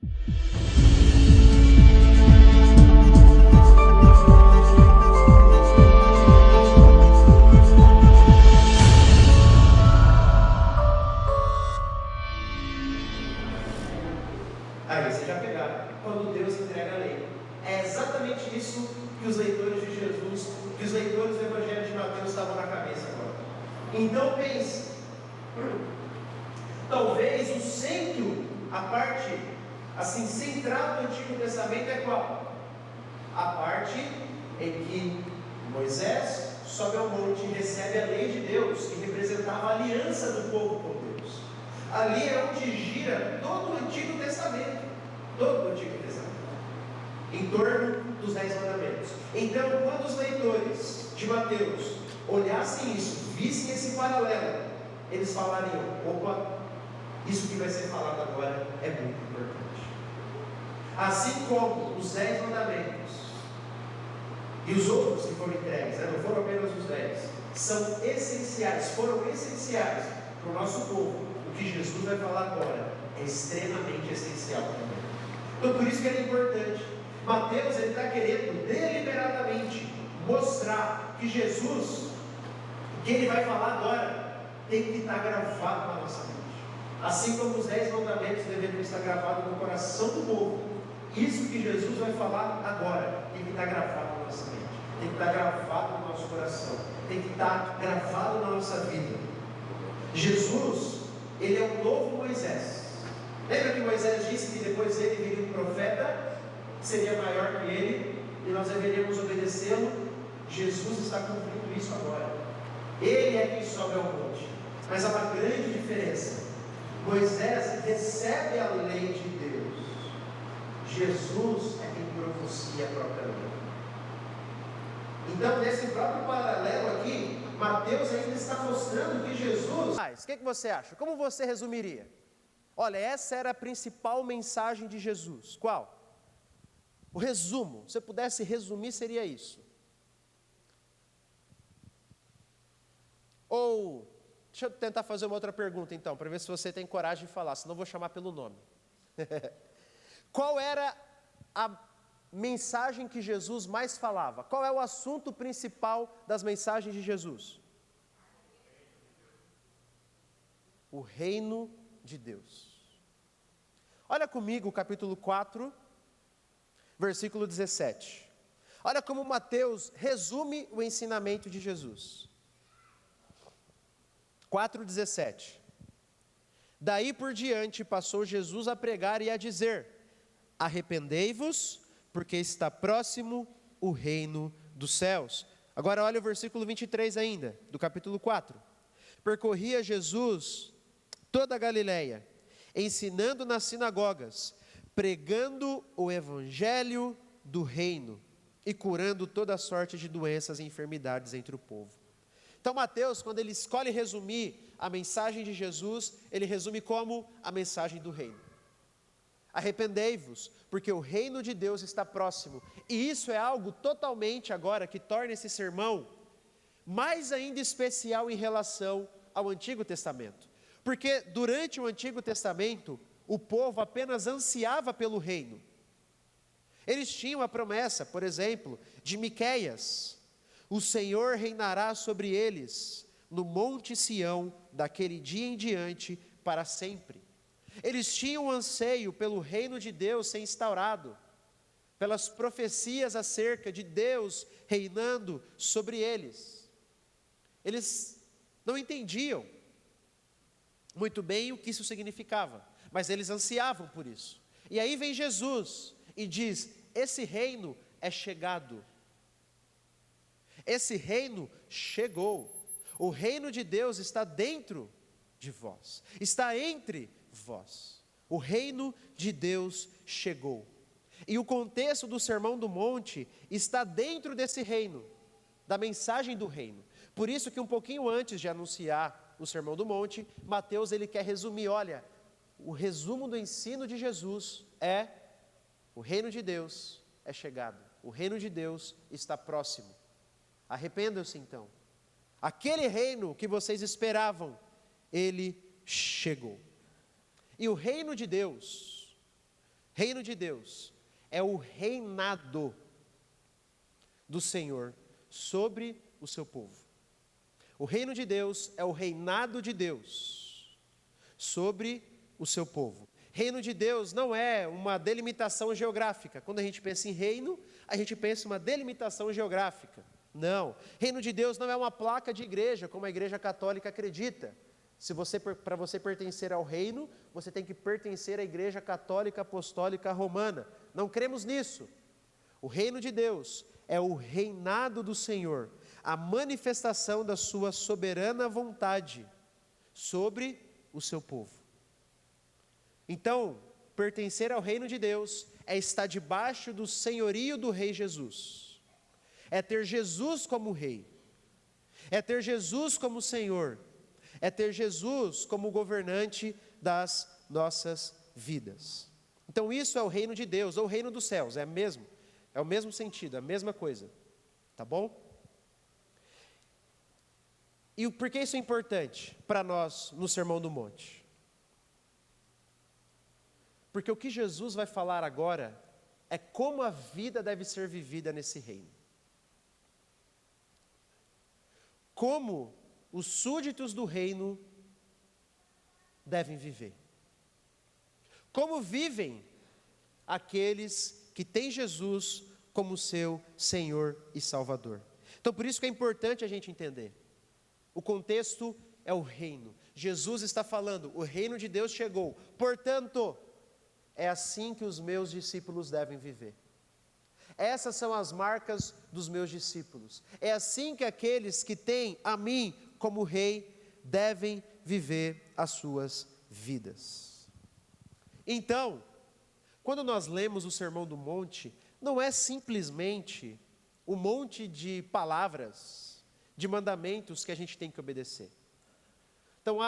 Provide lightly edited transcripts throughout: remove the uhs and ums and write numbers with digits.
Aí você já pegaram, quando Deus entrega a lei. É exatamente isso que os leitores de Jesus, que os leitores do Evangelho de Mateus estavam na cabeça agora. Então pense, talvez o centro, a parte assim central do Antigo Testamento é qual? A parte em que Moisés sobe ao monte e recebe a lei de Deus, que representava a aliança do povo com Deus. Ali é onde gira todo o Antigo Testamento, em torno dos 10 mandamentos. Então, quando os leitores de Mateus olhassem isso, vissem esse paralelo, eles falariam: opa, isso que vai ser falado agora é muito importante. Assim como os 10 mandamentos e os outros que foram entregues, não foram apenas os 10, são essenciais, foram essenciais para o nosso povo. O que Jesus vai falar agora é extremamente essencial também. Então, por isso que é importante. Mateus está querendo deliberadamente mostrar que Jesus, o que ele vai falar agora, tem que estar gravado na nossa mente. Assim como os 10 mandamentos deveriam estar gravados no coração do povo, isso que Jesus vai falar agora tem que estar gravado na nossa mente, tem que estar gravado no nosso coração, tem que estar gravado na nossa vida. Jesus, ele é o novo Moisés. Lembra que Moisés disse que depois dele viria um profeta, que seria maior que ele, e nós deveríamos obedecê-lo? Jesus está cumprindo isso agora. Ele é quem sobe ao monte. Mas há uma grande diferença. Moisés recebe a lei de Deus. Jesus é quem pronuncia a própria lei. Então, nesse próprio paralelo aqui, Mateus ainda está mostrando que Jesus... Mas, o que você acha? Como você resumiria? Olha, essa era a principal mensagem de Jesus. Qual? O resumo. Se eu pudesse resumir, seria isso. Ou, deixa eu tentar fazer uma outra pergunta então, para ver se você tem coragem de falar, senão eu vou chamar pelo nome. Qual era a mensagem que Jesus mais falava? Qual é o assunto principal das mensagens de Jesus? O reino de Deus. Olha comigo o capítulo 4, versículo 17. Olha como Mateus resume o ensinamento de Jesus. 4,17. Daí por diante passou Jesus a pregar e a dizer: arrependei-vos, porque está próximo o reino dos céus. Agora olha o versículo 23 ainda, do capítulo 4. Percorria Jesus toda a Galileia, ensinando nas sinagogas, pregando o evangelho do reino e curando toda sorte de doenças e enfermidades entre o povo. Então Mateus, quando ele escolhe resumir a mensagem de Jesus, ele resume como a mensagem do reino. Arrependei-vos, porque o reino de Deus está próximo. E isso é algo totalmente agora que torna esse sermão mais ainda especial em relação ao Antigo Testamento. Porque durante o Antigo Testamento, o povo apenas ansiava pelo reino. Eles tinham a promessa, por exemplo, de Miqueias: o Senhor reinará sobre eles, no monte Sião, daquele dia em diante, para sempre. Eles tinham um anseio pelo reino de Deus ser instaurado, pelas profecias acerca de Deus reinando sobre eles. Eles não entendiam muito bem o que isso significava, mas eles ansiavam por isso. E aí vem Jesus e diz: esse reino é chegado. Esse reino chegou. O reino de Deus está dentro de vós, está entre vós. O reino de Deus chegou. E o contexto do Sermão do Monte está dentro desse reino, da mensagem do reino. Por isso que um pouquinho antes de anunciar o Sermão do Monte, Mateus ele quer resumir: olha, o resumo do ensino de Jesus é: o reino de Deus é chegado, o reino de Deus está próximo. Arrependam-se então. Aquele reino que vocês esperavam, ele chegou. E o reino de Deus Reino de Deus é o reinado do Senhor sobre o seu povo. O reino de Deus é o reinado de Deus sobre o seu povo. Reino de Deus não é uma delimitação geográfica. Quando a gente pensa em reino, a gente pensa em uma delimitação geográfica. Não. Reino de Deus não é uma placa de igreja, como a Igreja Católica acredita. Para você pertencer ao reino, você tem que pertencer à Igreja Católica Apostólica Romana. Não cremos nisso. O reino de Deus é o reinado do Senhor, a manifestação da sua soberana vontade sobre o seu povo. Então, pertencer ao reino de Deus é estar debaixo do senhorio do Rei Jesus. É ter Jesus como Rei. É ter Jesus como Senhor. É ter Jesus como governante das nossas vidas. Então isso é o reino de Deus, ou o reino dos céus, é o mesmo sentido, a mesma coisa, tá bom? E por que isso é importante para nós no Sermão do Monte? Porque o que Jesus vai falar agora é como a vida deve ser vivida nesse reino. Como os súditos do reino devem viver. Como vivem aqueles que têm Jesus como seu Senhor e Salvador. Então por isso que é importante a gente entender. O contexto é o reino. Jesus está falando, o reino de Deus chegou. Portanto, é assim que os meus discípulos devem viver. Essas são as marcas dos meus discípulos. É assim que aqueles que têm a mim como Rei devem viver as suas vidas. Então, quando nós lemos o Sermão do Monte, não é simplesmente um monte de palavras, de mandamentos que a gente tem que obedecer. Então,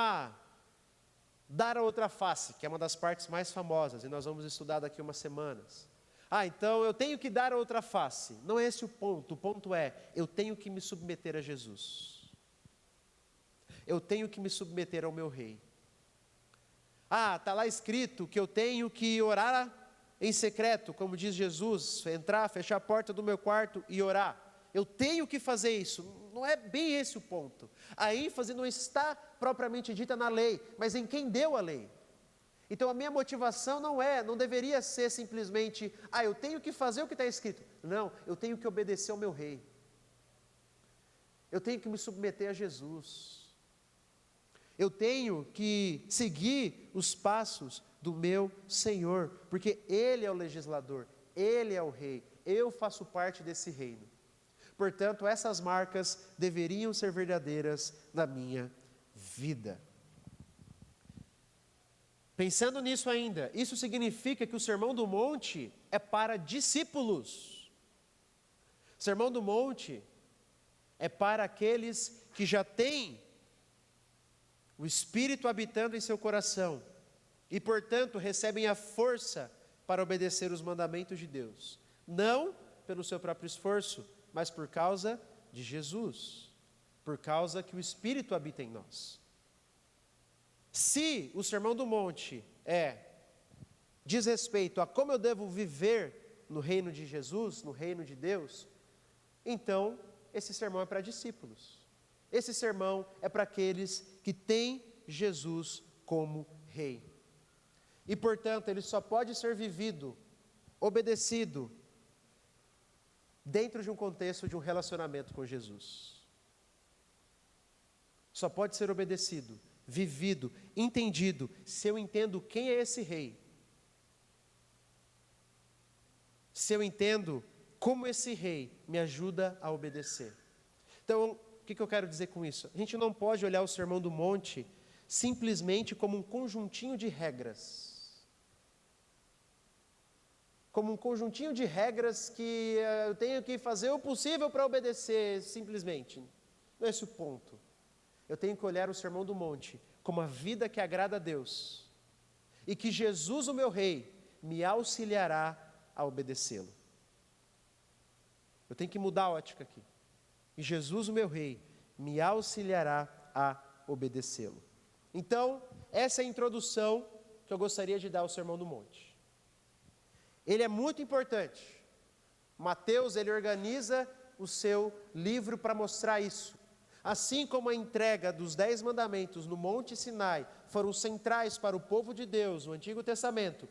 dar a outra face, que é uma das partes mais famosas, e nós vamos estudar daqui umas semanas. Então eu tenho que dar a outra face. Não é esse o ponto é, eu tenho que me submeter a Jesus. Eu tenho que me submeter ao meu Rei. Está lá escrito que eu tenho que orar em secreto, como diz Jesus, entrar, fechar a porta do meu quarto e orar. Eu tenho que fazer isso. Não é bem esse o ponto. A ênfase não está propriamente dita na lei, mas em quem deu a lei. Então a minha motivação não deveria ser simplesmente, eu tenho que fazer o que está escrito. Não, eu tenho que obedecer ao meu Rei. Eu tenho que me submeter a Jesus. Eu tenho que seguir os passos do meu Senhor, porque Ele é o legislador, Ele é o Rei, eu faço parte desse reino. Portanto, essas marcas deveriam ser verdadeiras na minha vida. Pensando nisso ainda, isso significa que o Sermão do Monte é para discípulos. O Sermão do Monte é para aqueles que já têm o Espírito habitando em seu coração e, portanto, recebem a força para obedecer os mandamentos de Deus. Não pelo seu próprio esforço, mas por causa de Jesus, por causa que o Espírito habita em nós. Se o Sermão do Monte diz respeito a como eu devo viver no reino de Jesus, no reino de Deus, então esse sermão é para discípulos. Esse sermão é para aqueles que têm Jesus como Rei. E portanto, ele só pode ser vivido, obedecido, dentro de um contexto de um relacionamento com Jesus. Só pode ser obedecido, vivido, entendido, se eu entendo quem é esse Rei. Se eu entendo como esse Rei me ajuda a obedecer. Então, o que eu quero dizer com isso? A gente não pode olhar o Sermão do Monte simplesmente como um conjuntinho de regras. Como um conjuntinho de regras que eu tenho que fazer o possível para obedecer simplesmente. Não é esse o ponto. Eu tenho que olhar o Sermão do Monte como a vida que agrada a Deus. E que Jesus, o meu Rei, me auxiliará a obedecê-lo. Eu tenho que mudar a ótica aqui. E Jesus, o meu Rei, me auxiliará a obedecê-lo. Então, essa é a introdução que eu gostaria de dar ao Sermão do Monte. ele é muito importante. Mateus, ele organiza o seu livro para mostrar isso. Assim como a entrega dos 10 mandamentos no Monte Sinai foram centrais para o povo de Deus no Antigo Testamento,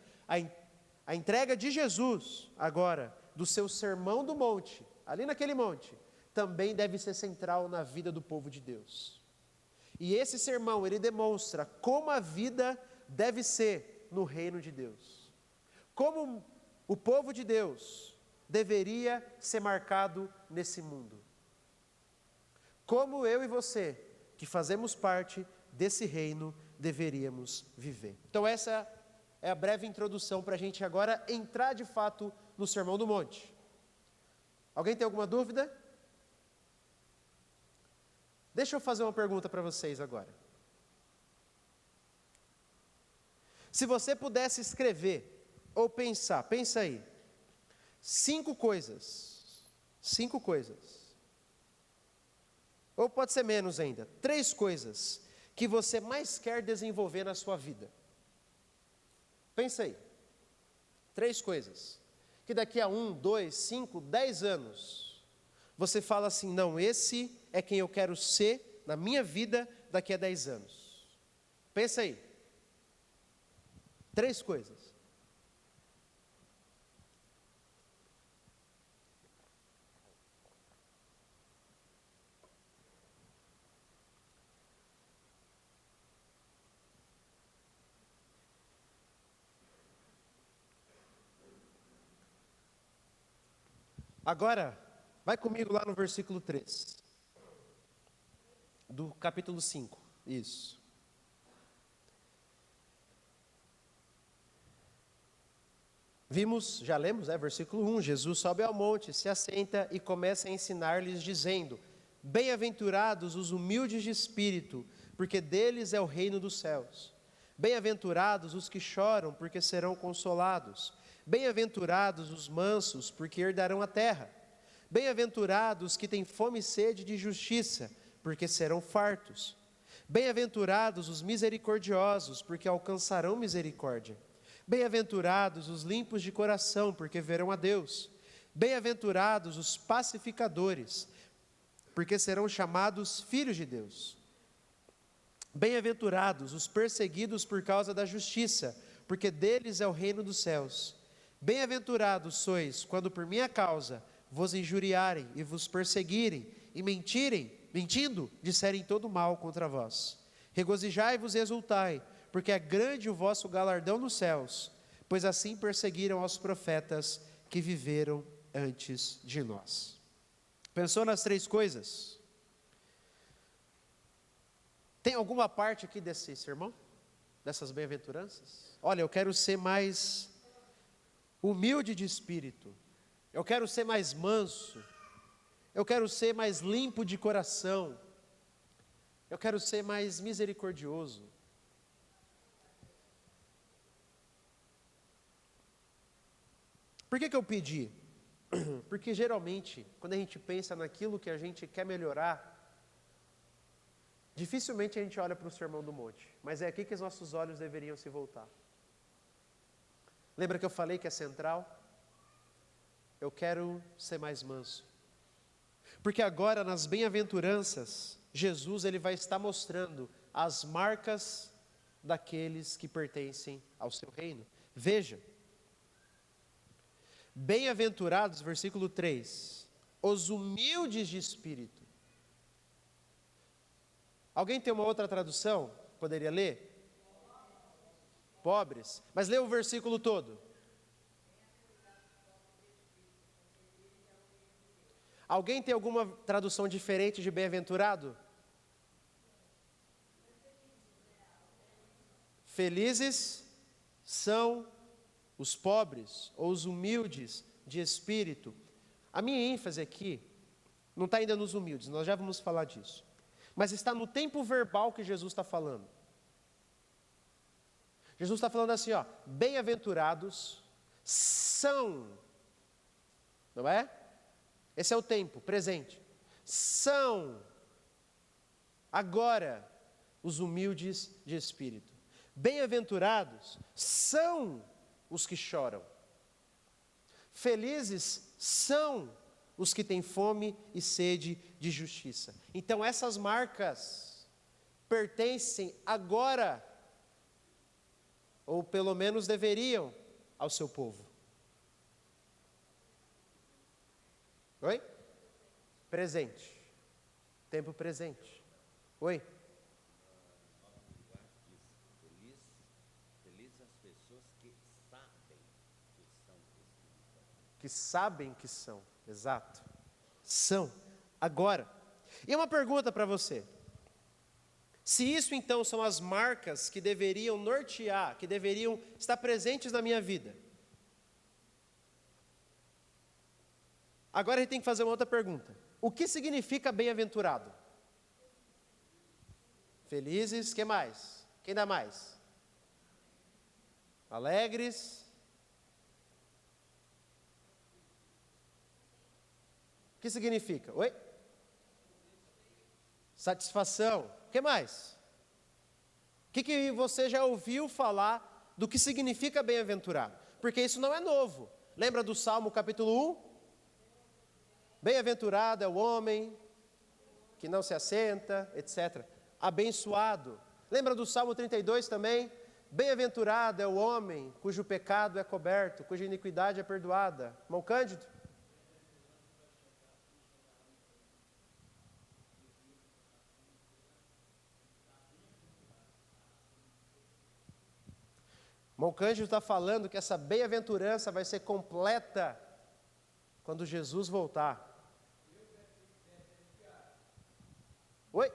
a entrega de Jesus, agora, do seu sermão do monte, ali naquele monte, também deve ser central na vida do povo de Deus. E esse sermão, ele demonstra como a vida deve ser no reino de Deus. Como o povo de Deus deveria ser marcado nesse mundo. Como eu e você, que fazemos parte desse reino, deveríamos viver. Então essa é a breve introdução para a gente agora entrar de fato no Sermão do Monte. Alguém tem alguma dúvida? Deixa eu fazer uma pergunta para vocês agora. Se você pudesse escrever ou pensar, pensa aí, 5 coisas, ou pode ser menos ainda, 3 coisas que você mais quer desenvolver na sua vida. Pensa aí, 3 coisas, que daqui a 1, 2, 5, 10 anos, você fala assim, não, esse é quem eu quero ser na minha vida daqui a 10 anos. Pensa aí, 3 coisas. Agora, vai comigo lá no versículo 3, do capítulo 5, isso. Vimos, já lemos, versículo 1, Jesus sobe ao monte, se assenta e começa a ensinar-lhes dizendo, bem-aventurados os humildes de espírito, porque deles é o reino dos céus. Bem-aventurados os que choram, porque serão consolados. Bem-aventurados os mansos, porque herdarão a terra. Bem-aventurados que têm fome e sede de justiça, porque serão fartos. Bem-aventurados os misericordiosos, porque alcançarão misericórdia. Bem-aventurados os limpos de coração, porque verão a Deus. Bem-aventurados os pacificadores, porque serão chamados filhos de Deus. Bem-aventurados os perseguidos por causa da justiça, porque deles é o reino dos céus. Bem-aventurados sois, quando por minha causa vos injuriarem e vos perseguirem, e mentindo, disserem todo mal contra vós. Regozijai-vos e exultai, porque é grande o vosso galardão nos céus, pois assim perseguiram aos profetas que viveram antes de nós. Pensou nas 3 coisas? Tem alguma parte aqui desse sermão? Dessas bem-aventuranças? Olha, eu quero ser mais humilde de espírito, eu quero ser mais manso, eu quero ser mais limpo de coração, eu quero ser mais misericordioso. Por que eu pedi? Porque geralmente, quando a gente pensa naquilo que a gente quer melhorar, dificilmente a gente olha para o Sermão do Monte, mas é aqui que os nossos olhos deveriam se voltar. Lembra que eu falei que é central? Eu quero ser mais manso. Porque agora nas bem-aventuranças, Jesus ele vai estar mostrando as marcas daqueles que pertencem ao seu reino. Veja, bem-aventurados, versículo 3, os humildes de espírito. Alguém tem uma outra tradução? Poderia ler? Pobres. Mas lê o versículo todo. Alguém tem alguma tradução diferente de bem-aventurado? Felizes são os pobres ou os humildes de espírito. A minha ênfase aqui não está ainda nos humildes, nós já vamos falar disso. Mas está no tempo verbal que Jesus está falando. Jesus está falando assim, bem-aventurados são, não é? Esse é o tempo presente. São agora os humildes de espírito. Bem-aventurados são os que choram. Felizes são os que têm fome e sede de justiça. Então essas marcas pertencem agora, ou pelo menos deveriam, ao seu povo. Oi? Presente. Tempo presente. Oi? Feliz as pessoas que sabem que são espirituais. Que sabem que são. Exato. São. Agora. E uma pergunta para você. Se isso então são as marcas que deveriam nortear, que deveriam estar presentes na minha vida. Agora a gente tem que fazer uma outra pergunta. O que significa bem-aventurado? Felizes, que mais? Quem dá mais? Alegres. O que significa? Oi? Satisfação. O que mais? O que você já ouviu falar do que significa bem-aventurado? Porque isso não é novo. Lembra do Salmo capítulo 1? Bem-aventurado é o homem que não se assenta, etc. Abençoado. Lembra do Salmo 32 também? Bem-aventurado é o homem cujo pecado é coberto, cuja iniquidade é perdoada. Irmão Cândido? Irmão Cândido está falando que essa bem-aventurança vai ser completa quando Jesus voltar. Oi?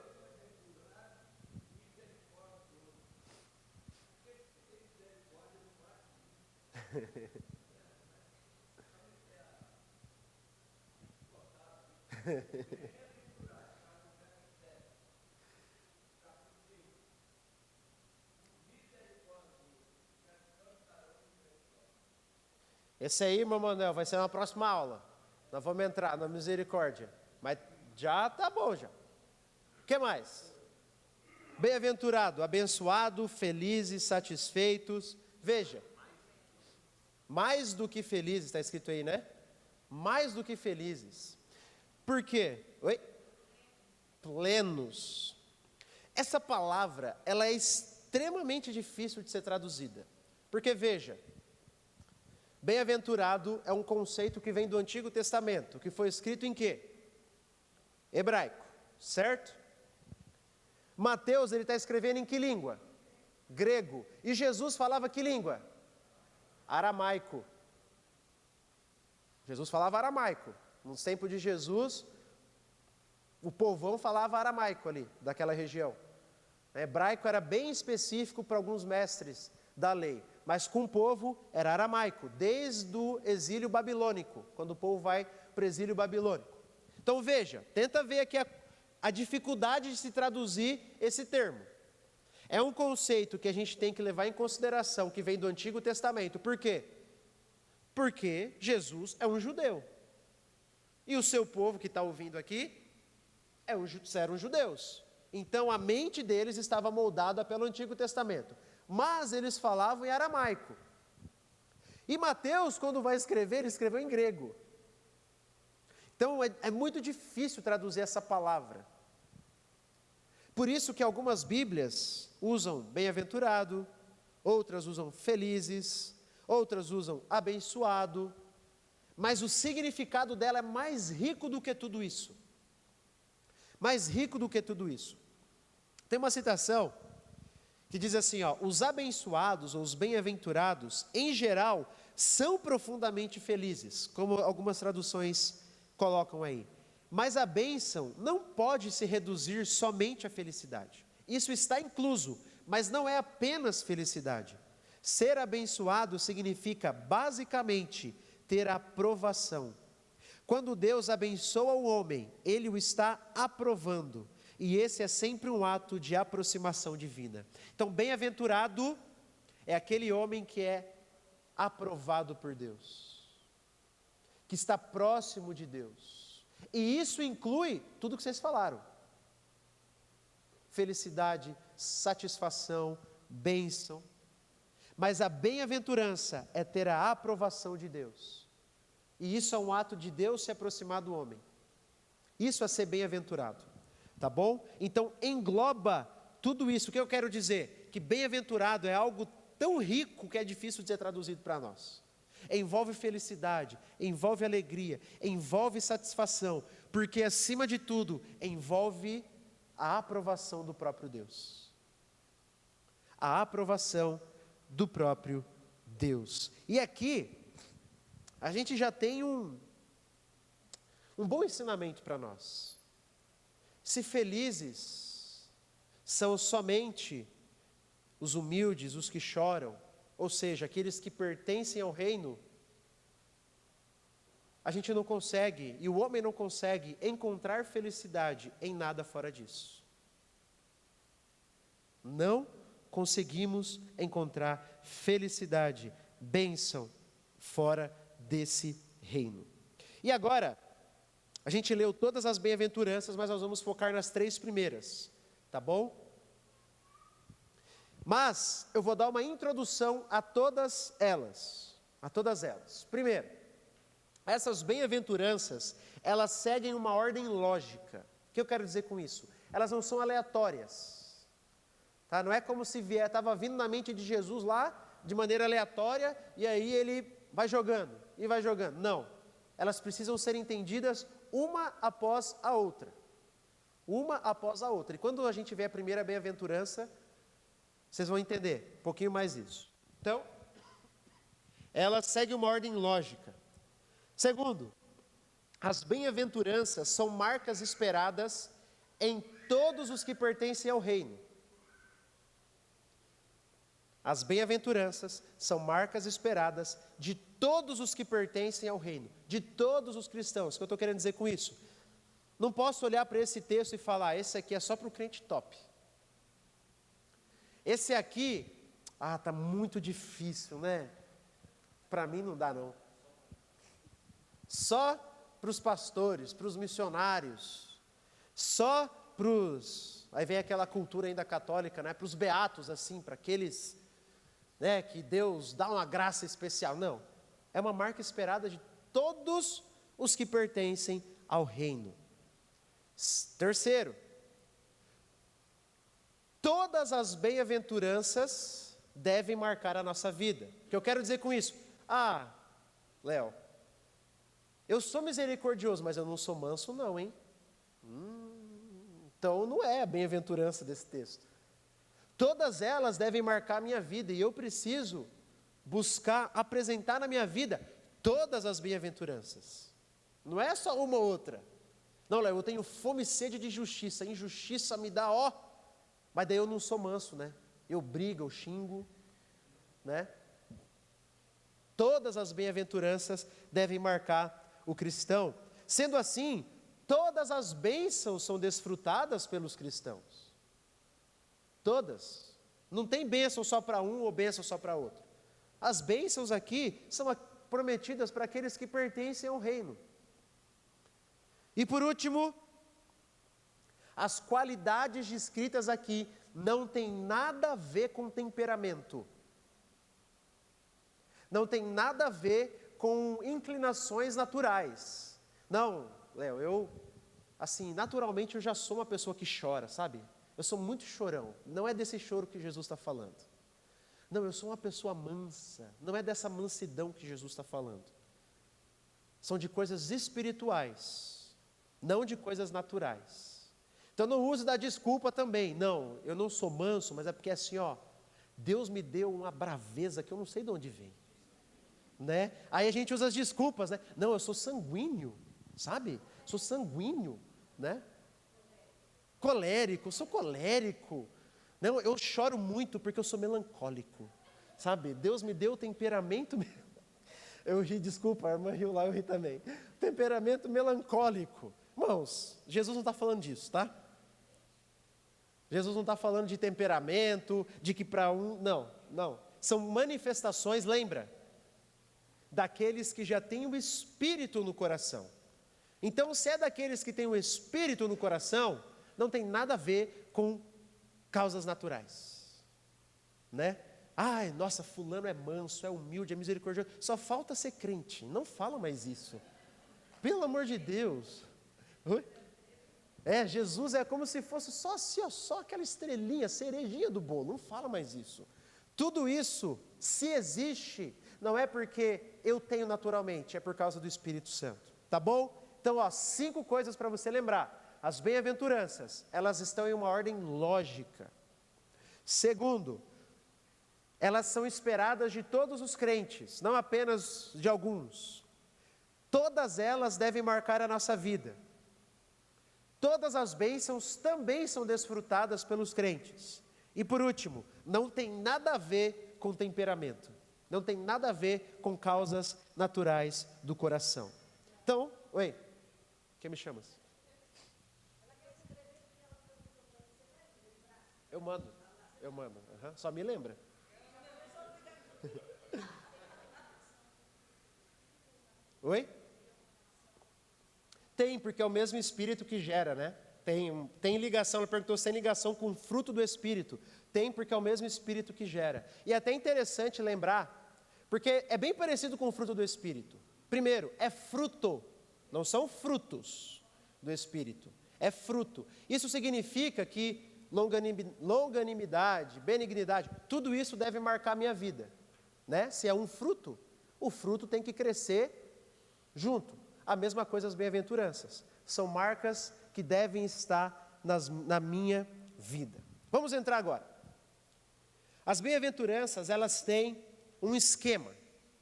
Esse aí, irmão Manuel, vai ser na próxima aula. Nós vamos entrar na misericórdia. Mas já tá bom já. O que mais? Bem-aventurado, abençoado, felizes, satisfeitos. Veja, mais do que felizes, está escrito aí, né? Mais do que felizes. Por quê? Oi? Plenos. Essa palavra, ela é extremamente difícil de ser traduzida. Porque veja, bem-aventurado é um conceito que vem do Antigo Testamento, que foi escrito em quê? Hebraico, certo? Mateus, ele está escrevendo em que língua? Grego. E Jesus falava que língua? Aramaico. Jesus falava aramaico. No tempo de Jesus, o povão falava aramaico ali, daquela região. Hebraico era bem específico para alguns mestres da lei, mas com o povo era aramaico, desde o exílio babilônico, quando o povo vai para o exílio babilônico. Então veja, tenta ver aqui a dificuldade de se traduzir esse termo. É um conceito que a gente tem que levar em consideração, que vem do Antigo Testamento. Por quê? Porque Jesus é um judeu. E o seu povo que está ouvindo aqui eram judeus. Então a mente deles estava moldada pelo Antigo Testamento. Mas eles falavam em aramaico. E Mateus, quando vai escrever, ele escreveu em grego. Então é muito difícil traduzir essa palavra. Por isso que algumas Bíblias usam bem-aventurado, outras usam felizes, outras usam abençoado, mas o significado dela é mais rico do que tudo isso. Mais rico do que tudo isso. Tem uma citação que diz assim, os abençoados ou os bem-aventurados, em geral, são profundamente felizes, como algumas traduções colocam aí. Mas a bênção não pode se reduzir somente à felicidade. Isso está incluso, mas não é apenas felicidade. Ser abençoado significa, basicamente, ter aprovação. Quando Deus abençoa o homem, Ele o está aprovando. E esse é sempre um ato de aproximação divina. Então, bem-aventurado é aquele homem que é aprovado por Deus, que está próximo de Deus. E isso inclui tudo que vocês falaram: felicidade, satisfação, bênção. Mas a bem-aventurança é ter a aprovação de Deus. E isso é um ato de Deus se aproximar do homem. Isso é ser bem-aventurado, tá bom? Então engloba tudo isso. O que eu quero dizer? Que bem-aventurado é algo tão rico que é difícil de ser traduzido para nós. Envolve felicidade, envolve alegria, envolve satisfação, porque acima de tudo, envolve a aprovação do próprio Deus. A aprovação do próprio Deus. E aqui, a gente já tem um bom ensinamento para nós. Se felizes são somente os humildes, os que choram, ou seja, aqueles que pertencem ao reino, a gente não consegue, e o homem não consegue encontrar felicidade em nada fora disso. Não conseguimos encontrar felicidade, bênção, fora desse reino. E agora, a gente leu todas as bem-aventuranças, mas nós vamos focar nas 3 primeiras, tá bom? Mas eu vou dar uma introdução a todas elas, Primeiro, essas bem-aventuranças, elas seguem uma ordem lógica. O que eu quero dizer com isso? Elas não são aleatórias, tá? Não é como se estava vindo na mente de Jesus lá, de maneira aleatória, e aí ele vai jogando, e vai jogando. Não, elas precisam ser entendidas uma após a outra. Uma após a outra. E quando a gente vê a primeira bem-aventurança, vocês vão entender um pouquinho mais isso. Então, ela segue uma ordem lógica. Segundo, as bem-aventuranças são marcas esperadas em todos os que pertencem ao reino. As bem-aventuranças são marcas esperadas de todos os que pertencem ao reino, de todos os cristãos. O que eu estou querendo dizer com isso? Não posso olhar para esse texto e falar, esse aqui é só para o crente top. Esse aqui, está muito difícil, né? Para mim não dá não. Só para os pastores, para os missionários, só para os... Aí vem aquela cultura ainda católica, né? Para os beatos, assim, para aqueles, né, que Deus dá uma graça especial. Não, é uma marca esperada de todos os que pertencem ao reino. Terceiro, todas as bem-aventuranças devem marcar a nossa vida. O que eu quero dizer com isso? Léo, eu sou misericordioso, mas eu não sou manso não, hein? Então não é a bem-aventurança desse texto. Todas elas devem marcar a minha vida, e eu preciso buscar apresentar na minha vida todas as bem-aventuranças. Não é só uma ou outra. Não, Léo, eu tenho fome e sede de justiça, a injustiça me dá, mas daí eu não sou manso, né? Eu brigo, eu xingo, né? Todas as bem-aventuranças devem marcar o cristão. Sendo assim, todas as bênçãos são desfrutadas pelos cristãos. Todas. Não tem bênção só para um ou bênção só para outro. As bênçãos aqui são prometidas para aqueles que pertencem ao reino. E por último, as qualidades descritas aqui não têm nada a ver com temperamento. Não tem nada a ver com inclinações naturais. Não, Léo, naturalmente eu já sou uma pessoa que chora, sabe? Eu sou muito chorão. Não é desse choro que Jesus está falando. Não, eu sou uma pessoa mansa. Não é dessa mansidão que Jesus está falando. São de coisas espirituais, não de coisas naturais. Então não use da desculpa também. Não, eu não sou manso, mas é porque assim, Deus me deu uma braveza que eu não sei de onde vem. Né? Aí a gente usa as desculpas, né? Não, eu sou sanguíneo, sabe? Sou sanguíneo, né? Colérico, sou colérico. Não, eu choro muito porque eu sou melancólico, sabe? Deus me deu temperamento. Eu ri, desculpa, a irmã riu lá, eu ri também. Temperamento melancólico. Irmãos, Jesus não está falando disso, tá? Jesus não está falando de temperamento, de que para um... Não. São manifestações, lembra? Daqueles que já têm o Espírito no coração. Então, se é daqueles que têm o Espírito no coração, não tem nada a ver com causas naturais, né? Ai, nossa, fulano é manso, é humilde, é misericordioso. Só falta ser crente. Não fala mais isso. Pelo amor de Deus. Oi? Jesus é como se fosse só assim, ó, só aquela estrelinha, cerejinha do bolo. Não fala mais isso. Tudo isso, se existe, não é porque eu tenho naturalmente, é por causa do Espírito Santo. Tá bom? Então, ó, 5 coisas para você lembrar. As bem-aventuranças, elas estão em uma ordem lógica. Segundo, elas são esperadas de todos os crentes, não apenas de alguns. Todas elas devem marcar a nossa vida. Todas as bênçãos também são desfrutadas pelos crentes. E por último, não tem nada a ver com temperamento. Não tem nada a ver com causas naturais do coração. Então, oi, quem me chama? Eu mando. Só me lembra. Oi? Tem, porque é o mesmo Espírito que gera, né? Tem ligação, ela perguntou se tem ligação com o fruto do Espírito. Tem, porque é o mesmo Espírito que gera. E é até interessante lembrar, porque é bem parecido com o fruto do Espírito. Primeiro, é fruto, não são frutos do Espírito, é fruto. Isso significa que longanimidade, benignidade, tudo isso deve marcar a minha vida, né? Se é um fruto, o fruto tem que crescer junto. A mesma coisa as bem-aventuranças, são marcas que devem estar na minha vida. Vamos entrar agora. As bem-aventuranças, elas têm um esquema,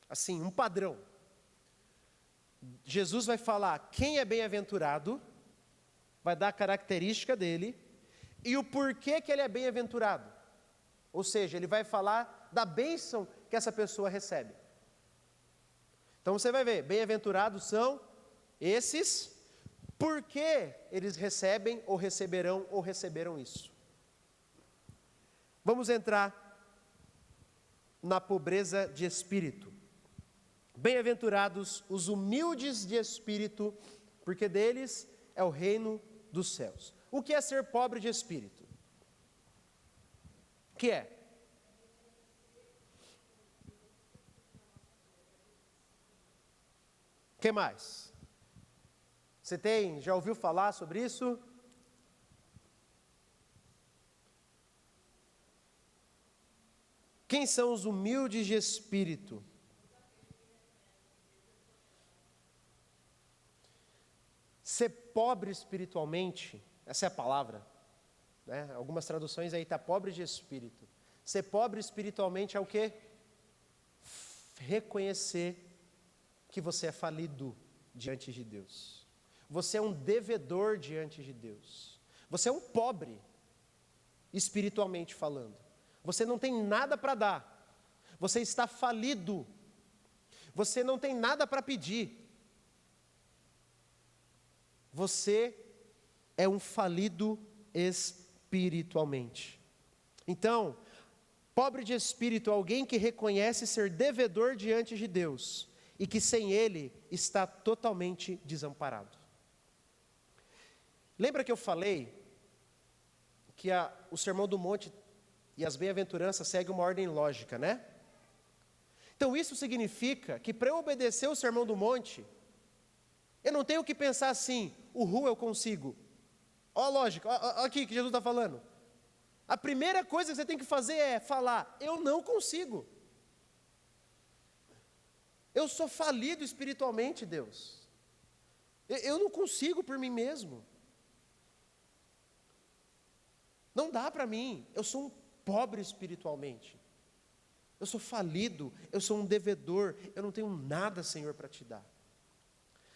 assim, um padrão. Jesus vai falar quem é bem-aventurado, vai dar a característica dele, e o porquê que ele é bem-aventurado. Ou seja, ele vai falar da bênção que essa pessoa recebe. Então você vai ver, bem-aventurados são esses, porque eles recebem ou receberão ou receberam isso. Vamos entrar na pobreza de espírito. Bem-aventurados os humildes de espírito, porque deles é o reino dos céus. O que é ser pobre de espírito? O que é? O que mais? Você já ouviu falar sobre isso? Quem são os humildes de espírito? Ser pobre espiritualmente, essa é a palavra, né? Algumas traduções aí está pobre de espírito. Ser pobre espiritualmente é o quê? Reconhecer que você é falido diante de Deus. Você é um devedor diante de Deus. Você é um pobre, espiritualmente falando. Você não tem nada para dar. Você está falido. Você não tem nada para pedir. Você é um falido espiritualmente. Então, pobre de espírito é alguém que reconhece ser devedor diante de Deus e que sem Ele está totalmente desamparado. Lembra que eu falei que o Sermão do Monte e as bem-aventuranças seguem uma ordem lógica, né? Então isso significa que para eu obedecer o Sermão do Monte, eu não tenho que pensar assim, eu consigo. Ó a lógica, ó aqui que Jesus está falando. A primeira coisa que você tem que fazer é falar, eu não consigo. Eu sou falido espiritualmente, Deus. Eu não consigo por mim mesmo. Não dá para mim, eu sou um pobre espiritualmente. Eu sou falido, eu sou um devedor, eu não tenho nada, Senhor, para te dar.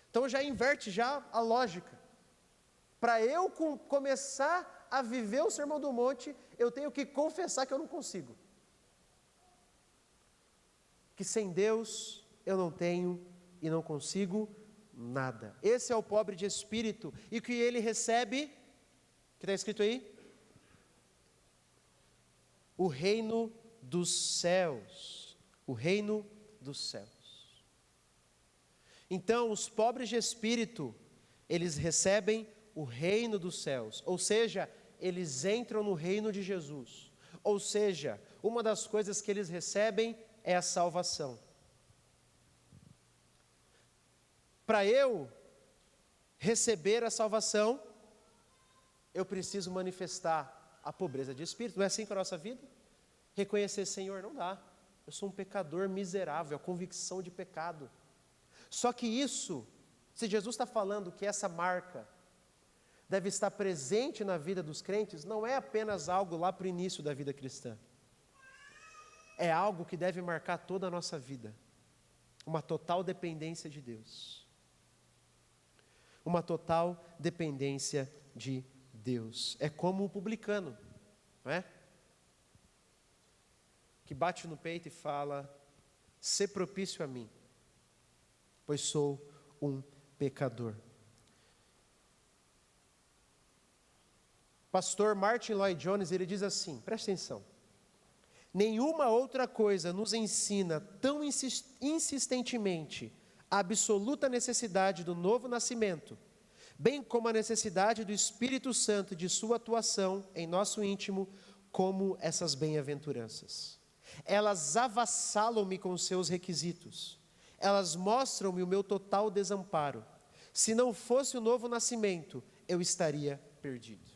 Então já inverte a lógica. Para eu começar a viver o Sermão do Monte, eu tenho que confessar que eu não consigo. Que sem Deus eu não tenho e não consigo nada. Esse é o pobre de espírito. E que ele recebe, que está escrito aí? O reino dos céus. O reino dos céus. Então, os pobres de espírito, eles recebem o reino dos céus. Ou seja, eles entram no reino de Jesus. Ou seja, uma das coisas que eles recebem é a salvação. Para eu receber a salvação, eu preciso manifestar a pobreza de espírito. Não é assim com a nossa vida? Reconhecer, Senhor, não dá. Eu sou um pecador miserável, a convicção de pecado. Só que isso, se Jesus está falando que essa marca deve estar presente na vida dos crentes, não é apenas algo lá para o início da vida cristã. É algo que deve marcar toda a nossa vida. Uma total dependência de Deus. Uma total dependência de Deus. É como o publicano, não é? Que bate no peito e fala: "Sê propício a mim, pois sou um pecador." Pastor Martin Lloyd Jones, ele diz assim, presta atenção: "Nenhuma outra coisa nos ensina tão insistentemente a absoluta necessidade do novo nascimento, bem como a necessidade do Espírito Santo e de sua atuação em nosso íntimo, como essas bem-aventuranças. Elas avassalam-me com seus requisitos. Elas mostram-me o meu total desamparo. Se não fosse o novo nascimento, eu estaria perdido."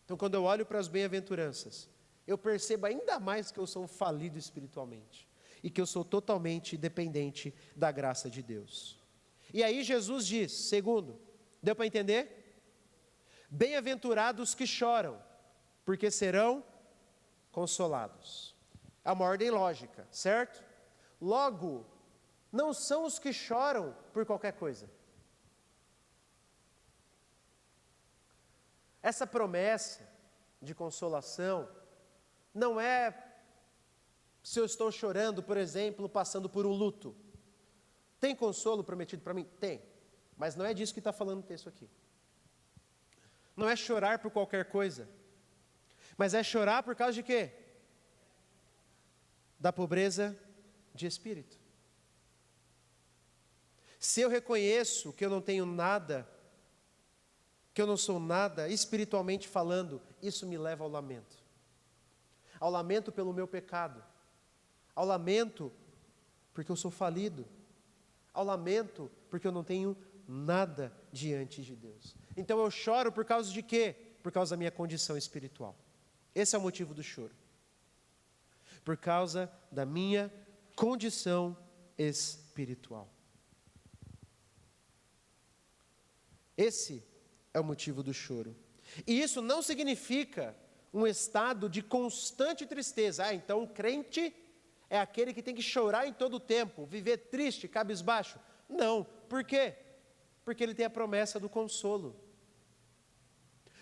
Então, quando eu olho para as bem-aventuranças, eu percebo ainda mais que eu sou um falido espiritualmente e que eu sou totalmente dependente da graça de Deus. E aí Jesus diz, segundo, deu para entender? Bem-aventurados que choram, porque serão consolados. É uma ordem lógica, certo? Logo, não são os que choram por qualquer coisa. Essa promessa de consolação não é se eu estou chorando, por exemplo, passando por um luto. Tem consolo prometido para mim? Tem. Mas não é disso que está falando o texto aqui. Não é chorar por qualquer coisa. Mas é chorar por causa de quê? Da pobreza de espírito. Se eu reconheço que eu não tenho nada, que eu não sou nada, espiritualmente falando, isso me leva ao lamento. Ao lamento pelo meu pecado. Ao lamento porque eu sou falido. Ao lamento porque eu não tenho nada diante de Deus. Então eu choro por causa de quê? Por causa da minha condição espiritual. Esse é o motivo do choro. Por causa da minha condição espiritual. Esse é o motivo do choro. E isso não significa um estado de constante tristeza. Então o crente é aquele que tem que chorar em todo o tempo, viver triste, cabisbaixo. Não. Por quê? Porque ele tem a promessa do consolo.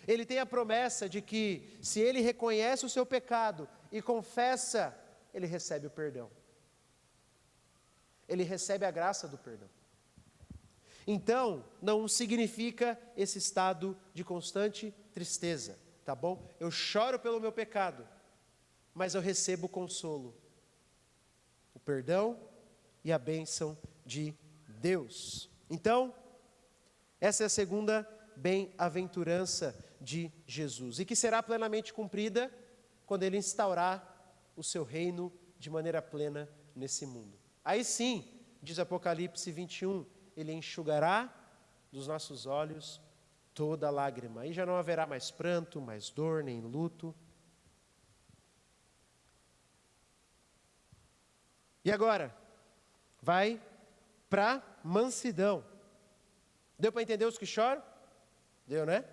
Ele tem a promessa de que, se ele reconhece o seu pecado e confessa, ele recebe o perdão. Ele recebe a graça do perdão. Então, não significa esse estado de constante tristeza, tá bom? Eu choro pelo meu pecado, mas eu recebo o consolo, o perdão e a bênção de Deus. Então, essa é a segunda bem-aventurança de Jesus, e que será plenamente cumprida quando Ele instaurar o seu reino de maneira plena nesse mundo. Aí sim, diz Apocalipse 21, Ele enxugará dos nossos olhos toda lágrima. Aí já não haverá mais pranto, mais dor, nem luto. E agora, vai para mansidão. Deu para entender os que choram? Deu, né?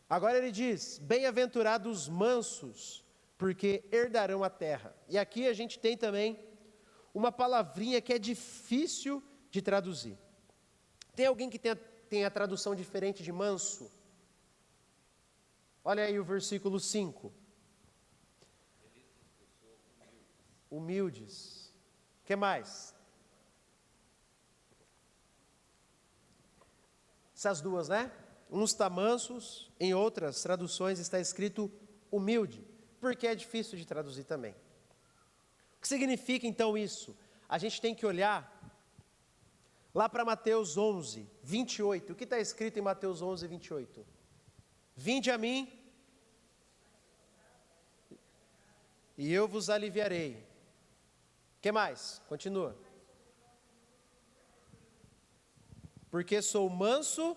Agora ele diz, bem-aventurados os mansos, porque herdarão a terra. E aqui a gente tem também uma palavrinha que é difícil de traduzir. Tem alguém que tem a tradução diferente de manso? Olha aí o versículo 5. Humildes. O que mais? Essas duas, né? Uns está mansos, em outras traduções está escrito humilde, porque é difícil de traduzir também. O que significa então isso? A gente tem que olhar lá para Mateus 11, 28. O que está escrito em Mateus 11, 28? Vinde a mim e eu vos aliviarei. O que mais? Continua. Porque sou manso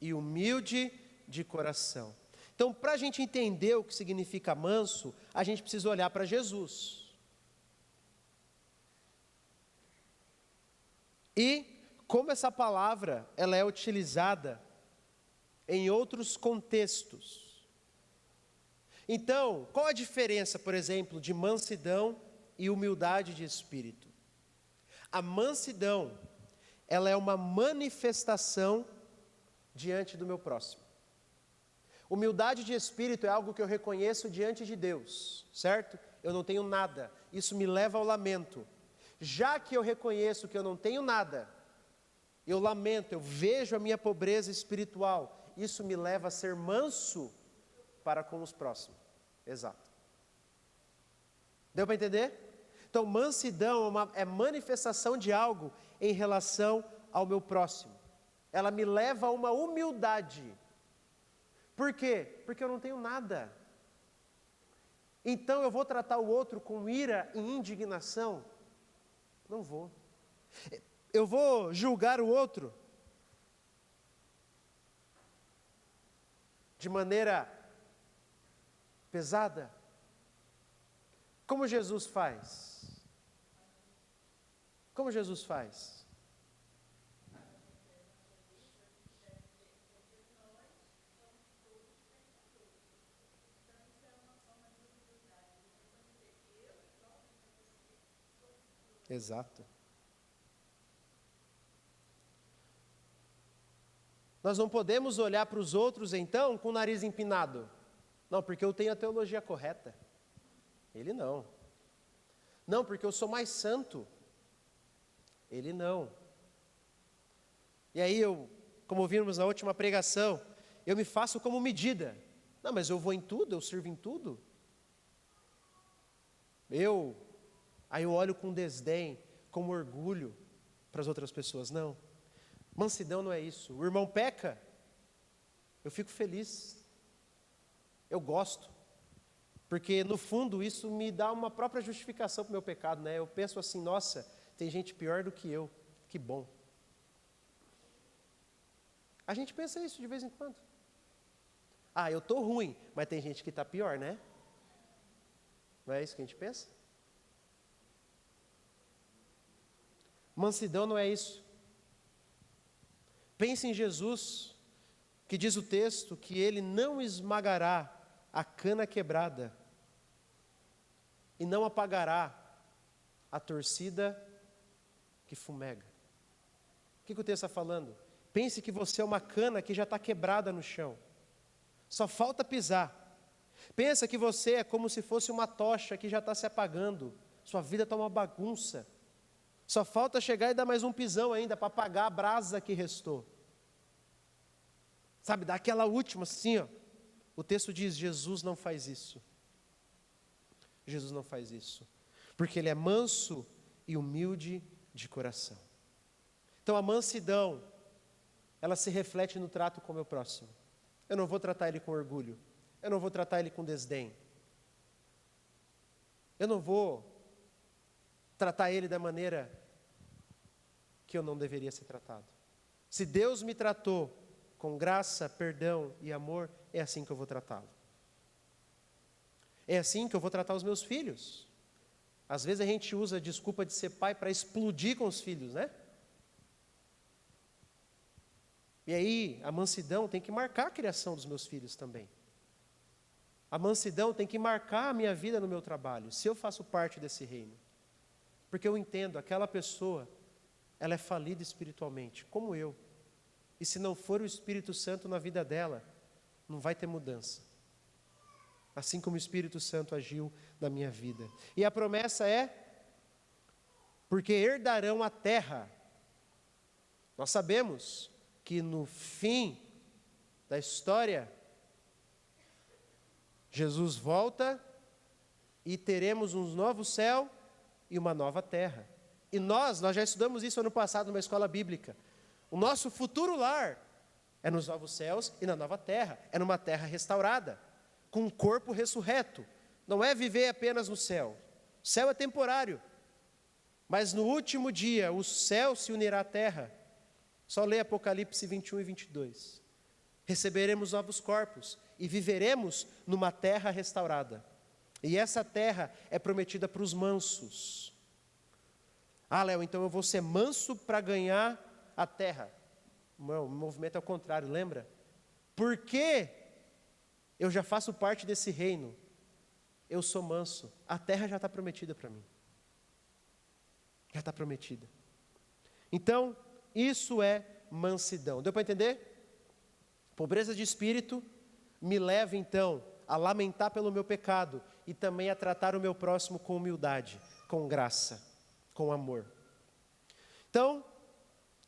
e humilde de coração. Então, para a gente entender o que significa manso, a gente precisa olhar para Jesus. E como essa palavra ela é utilizada em outros contextos. Então, qual a diferença, por exemplo, de mansidão e humildade de espírito? A mansidão, ela é uma manifestação diante do meu próximo. Humildade de espírito é algo que eu reconheço diante de Deus, certo? Eu não tenho nada, isso me leva ao lamento. Já que eu reconheço que eu não tenho nada, eu lamento, eu vejo a minha pobreza espiritual, isso me leva a ser manso para com os próximos. Exato. Deu para entender? Então, mansidão é manifestação de algo em relação ao meu próximo. Ela me leva a uma humildade. Por quê? Porque eu não tenho nada. Então eu vou tratar o outro com ira e indignação? Não vou. Eu vou julgar o outro de maneira pesada? Como Jesus faz? Como Jesus faz? Exato. Nós não podemos olhar para os outros, então, com o nariz empinado. Não, porque eu tenho a teologia correta. Ele não. Não, porque eu sou mais santo. Ele não. E aí como vimos na última pregação, eu me faço como medida. Não, mas eu vou em tudo, eu sirvo em tudo. Aí eu olho com desdém, com orgulho para as outras pessoas. Não. Mansidão não é isso. O irmão peca, eu fico feliz. Eu gosto. Porque no fundo isso me dá uma própria justificação para o meu pecado, né? Eu penso assim, nossa, tem gente pior do que eu. Que bom. A gente pensa isso de vez em quando. Ah, eu estou ruim, mas tem gente que está pior, né? Não é isso que a gente pensa? Mansidão não é isso. Pense em Jesus, que diz o texto que ele não esmagará a cana quebrada e não apagará a torcida que fumega. O que o texto está falando? Pense que você é uma cana que já está quebrada no chão. Só falta pisar. Pensa que você é como se fosse uma tocha que já está se apagando. Sua vida está uma bagunça. Só falta chegar e dar mais um pisão ainda para apagar a brasa que restou. Sabe, dá aquela última assim, ó. O texto diz, Jesus não faz isso. Jesus não faz isso. Porque ele é manso e humilde de coração. Então a mansidão, ela se reflete no trato com o meu próximo. Eu não vou tratar ele com orgulho. Eu não vou tratar ele com desdém. Eu não vou tratar ele da maneira que eu não deveria ser tratado. Se Deus me tratou com graça, perdão e amor, é assim que eu vou tratá-lo. É assim que eu vou tratar os meus filhos. Às vezes a gente usa a desculpa de ser pai para explodir com os filhos, né? E aí, a mansidão tem que marcar a criação dos meus filhos também. A mansidão tem que marcar a minha vida no meu trabalho, se eu faço parte desse reino. Porque eu entendo, aquela pessoa, ela é falida espiritualmente, como eu. E se não for o Espírito Santo na vida dela, não vai ter mudança. Assim como o Espírito Santo agiu na minha vida. E a promessa é, porque herdarão a terra. Nós sabemos que no fim da história, Jesus volta e teremos um novo céu e uma nova terra. E nós já estudamos isso ano passado numa escola bíblica. O nosso futuro lar é nos novos céus e na nova terra. É numa terra restaurada, com um corpo ressurreto, não é viver apenas no céu. O céu é temporário, mas no último dia o céu se unirá à terra. Só lê Apocalipse 21 e 22. Receberemos novos corpos e viveremos numa terra restaurada. E essa terra é prometida para os mansos. Ah, Léo, então eu vou ser manso para ganhar a terra. Não, o movimento é o contrário, lembra? Porque eu já faço parte desse reino, eu sou manso, a terra já está prometida para mim. Já está prometida. Então, isso é mansidão. Deu para entender? Pobreza de espírito me leva então a lamentar pelo meu pecado e também a tratar o meu próximo com humildade, com graça, com amor. Então,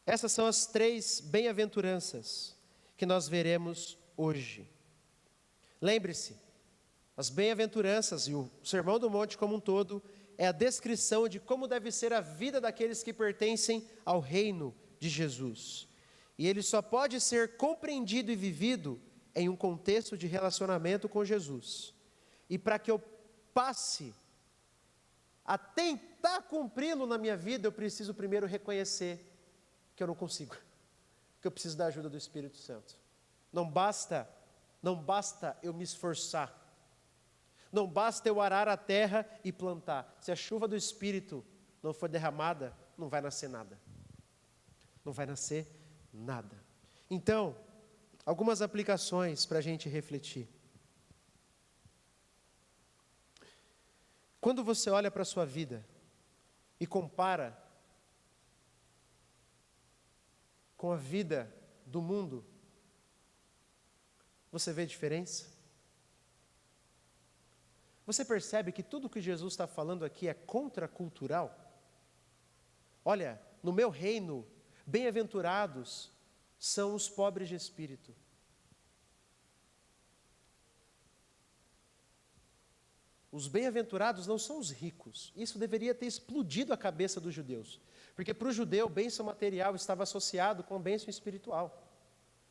essas são as 3 bem-aventuranças que nós veremos hoje. Lembre-se, as bem-aventuranças e o Sermão do Monte como um todo é a descrição de como deve ser a vida daqueles que pertencem ao reino de Jesus. E ele só pode ser compreendido e vivido em um contexto de relacionamento com Jesus. E para que eu passe a tentar cumpri-lo na minha vida, eu preciso primeiro reconhecer que eu não consigo, que eu preciso da ajuda do Espírito Santo. Não basta eu me esforçar, não basta eu arar a terra e plantar. Se a chuva do Espírito não for derramada, não vai nascer nada. Não vai nascer nada. Então, algumas aplicações para a gente refletir. Quando você olha para a sua vida e compara com a vida do mundo, você vê diferença? Você percebe que tudo que Jesus está falando aqui é contracultural? Olha, no meu reino, bem-aventurados são os pobres de espírito. Os bem-aventurados não são os ricos. Isso deveria ter explodido a cabeça dos judeus. Porque para o judeu, bênção material estava associado com bênção espiritual.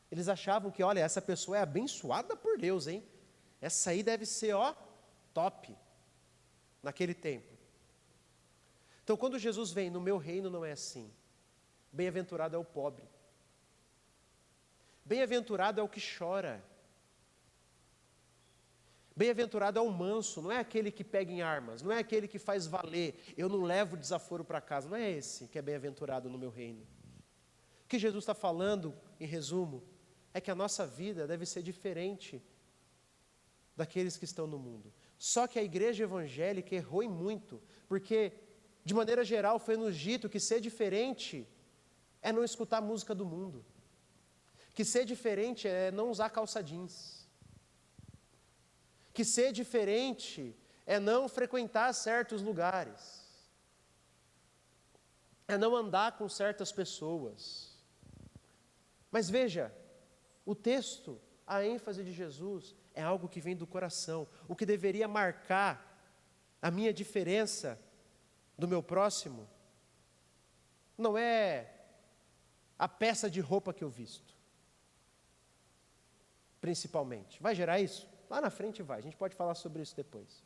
Eles achavam que, olha, essa pessoa é abençoada por Deus, hein? Essa aí deve ser, top, naquele tempo. Então, quando Jesus vem, no meu reino não é assim. Bem-aventurado é o pobre. Bem-aventurado é o que chora. Bem-aventurado é o manso, não é aquele que pega em armas, não é aquele que faz valer, eu não levo desaforo para casa, não é esse que é bem-aventurado no meu reino. O que Jesus está falando, em resumo, é que a nossa vida deve ser diferente daqueles que estão no mundo. Só que a igreja evangélica errou em muito, porque, de maneira geral, foi nos dito que ser diferente é não escutar música do mundo, que ser diferente é não usar calça jeans, que ser diferente é não frequentar certos lugares, é não andar com certas pessoas. Mas veja, o texto, a ênfase de Jesus é algo que vem do coração. O que deveria marcar a minha diferença do meu próximo não é a peça de roupa que eu visto, principalmente. Vai gerar isso? Lá na frente vai, a gente pode falar sobre isso depois.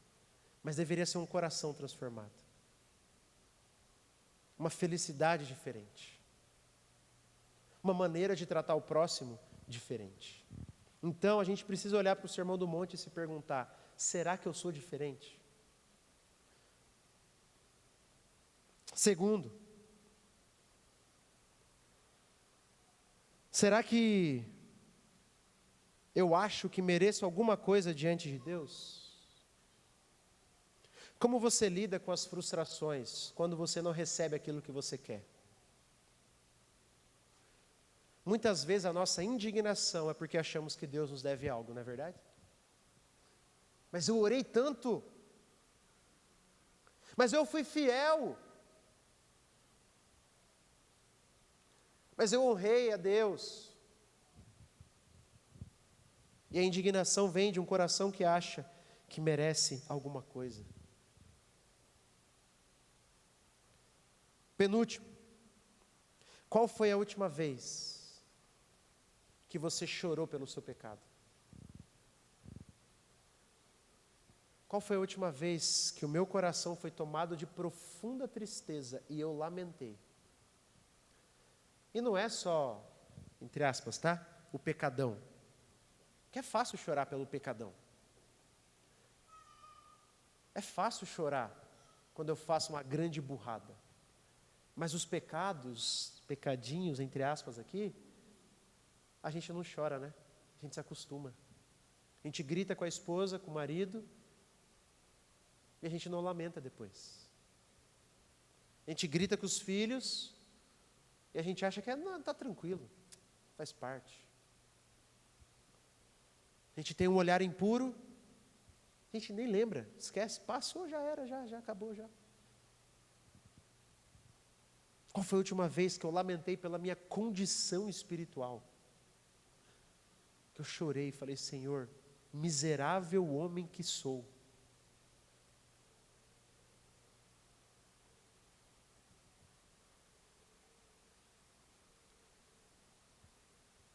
Mas deveria ser um coração transformado. Uma felicidade diferente. Uma maneira de tratar o próximo diferente. Então a gente precisa olhar para o Sermão do Monte e se perguntar: será que eu sou diferente? Segundo, será que eu acho que mereço alguma coisa diante de Deus? Como você lida com as frustrações quando você não recebe aquilo que você quer? Muitas vezes a nossa indignação é porque achamos que Deus nos deve algo, não é verdade? Mas eu orei tanto, mas eu fui fiel, mas eu honrei a Deus. E a indignação vem de um coração que acha que merece alguma coisa. Penúltimo, qual foi a última vez que você chorou pelo seu pecado? Qual foi a última vez que o meu coração foi tomado de profunda tristeza e eu lamentei? E não é só, entre aspas, tá? O pecadão. Que é fácil chorar pelo pecadão. É fácil chorar quando eu faço uma grande burrada. Mas os pecados, pecadinhos, entre aspas aqui, a gente não chora, né? A gente se acostuma. A gente grita com a esposa, com o marido, e a gente não lamenta depois. A gente grita com os filhos, e a gente acha que não, tá tranquilo, faz parte. A gente tem um olhar impuro, a gente nem lembra, esquece, passou, já era, já acabou, já. Qual foi a última vez que eu lamentei pela minha condição espiritual? Que eu chorei e falei, Senhor, miserável homem que sou.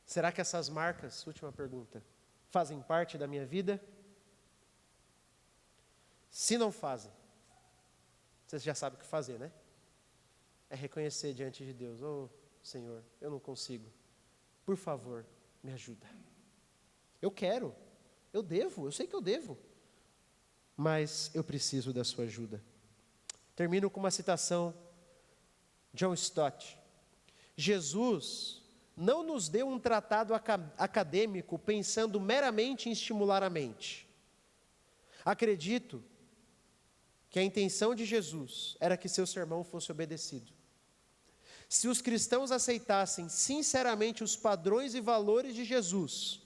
Será que essas marcas, última pergunta, fazem parte da minha vida? Se não fazem, vocês já sabem o que fazer, né? É reconhecer diante de Deus, Senhor, eu não consigo, por favor, me ajuda. Eu quero, eu devo, eu sei que eu devo, mas eu preciso da sua ajuda. Termino com uma citação, John Stott. Jesus não nos deu um tratado acadêmico pensando meramente em estimular a mente. Acredito que a intenção de Jesus era que seu sermão fosse obedecido. Se os cristãos aceitassem sinceramente os padrões e valores de Jesus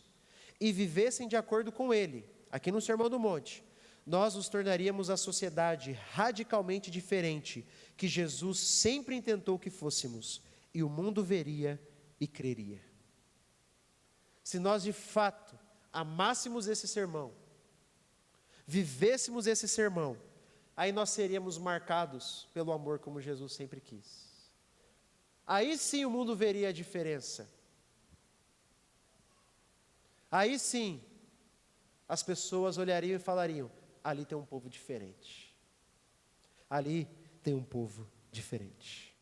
e vivessem de acordo com ele, aqui no Sermão do Monte, nós nos tornaríamos a sociedade radicalmente diferente que Jesus sempre intentou que fôssemos, e o mundo veria e creria. Se nós de fato amássemos esse sermão, vivêssemos esse sermão, aí nós seríamos marcados pelo amor como Jesus sempre quis. Aí sim o mundo veria a diferença. Aí sim as pessoas olhariam e falariam, ali tem um povo diferente. Ali tem um povo diferente.